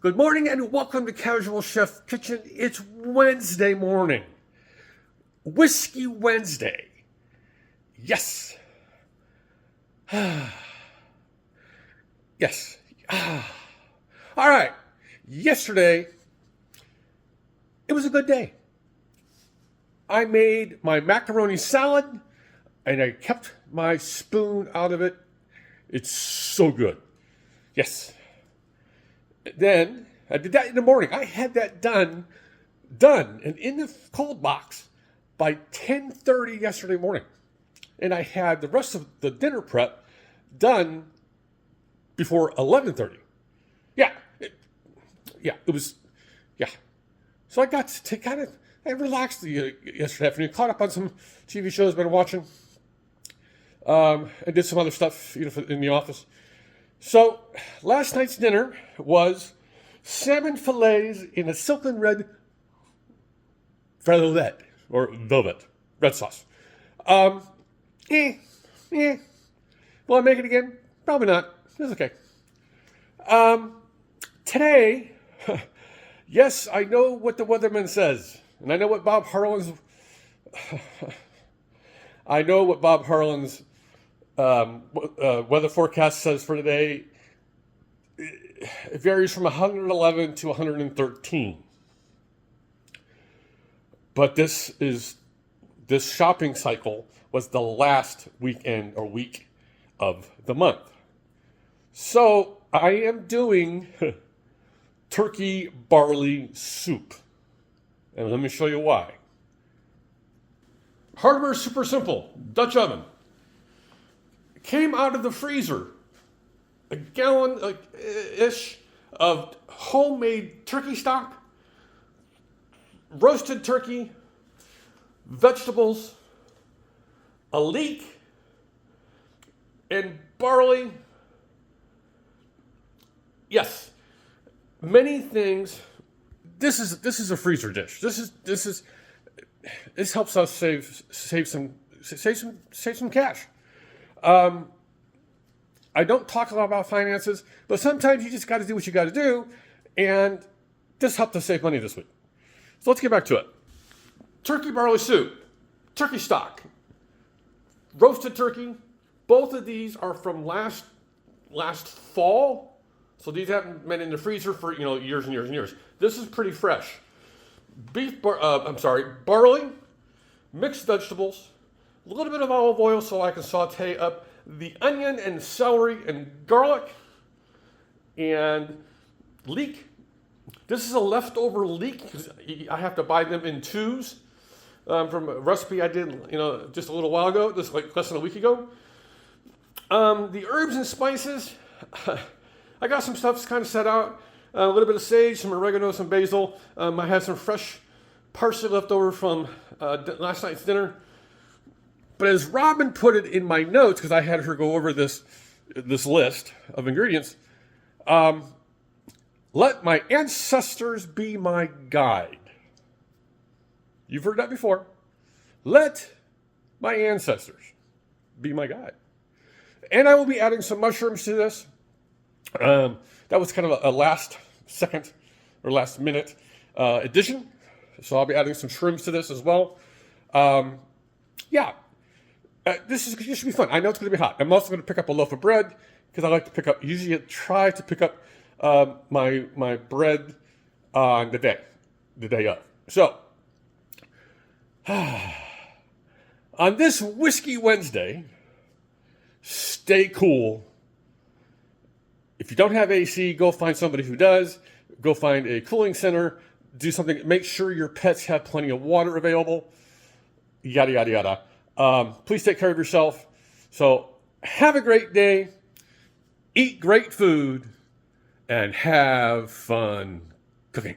Good morning and welcome to Casual Chef Kitchen. It's Wednesday morning. Whiskey Wednesday. Yes. Yes. All right. Yesterday, it was a good day. I made my macaroni salad and I kept my spoon out of it. It's so good. Yes. Then I did that in the morning. I had that done and in the cold box by 10:30 yesterday morning. And I had the rest of the dinner prep done before 11:30. It was. So I got to I relaxed yesterday afternoon, caught up on some TV shows I've been watching, and did some other stuff, in the office. So last night's dinner was salmon fillets in a silken red velvet red sauce. Will I make it again? Probably not. It's okay. Today, yes, I know what the weatherman says, and I know what Bob Harlan's weather forecast says for today. It varies from 111 to 113. But this shopping cycle was the last weekend or week of the month. So I am doing turkey barley soup. And let me show you why. Hardware is super simple. Dutch oven. Came out of the freezer. A gallon-ish of homemade turkey stock, roasted turkey, vegetables, a leek, and barley. Yes, many things. This is a freezer dish. This helps us save some cash. I don't talk a lot about finances, but sometimes you just got to do what you got to do, and this helped us save money this week. So let's get back to it. Turkey barley soup, turkey stock, roasted turkey. Both of these are from last fall, so these haven't been in the freezer for years and years and years. This is pretty fresh. Barley, mixed vegetables, a little bit of olive oil so I can saute up the onion and celery and garlic, and leek. This is a leftover leek because I have to buy them in twos from a recipe I did just a little while ago, just like less than a week ago. The herbs and spices, I got some stuff kind of set out. A little bit of sage, some oregano, some basil. I had some fresh parsley left over from last night's dinner. But as Robin put it in my notes, because I had her go over this list of ingredients, let my ancestors be my guide. You've heard that before. Let my ancestors be my guide. And I will be adding some mushrooms to this. That was kind of a last second or last minute addition. So I'll be adding some shrooms to this as well. This should be fun. I know it's going to be hot. I'm also going to pick up a loaf of bread because I like to usually try to pick up my bread on the day of. So, on this Whiskey Wednesday, stay cool. If you don't have AC, go find somebody who does. Go find a cooling center. Do something. Make sure your pets have plenty of water available. Yada, yada, yada. Please take care of yourself. So have a great day, eat great food, and have fun cooking.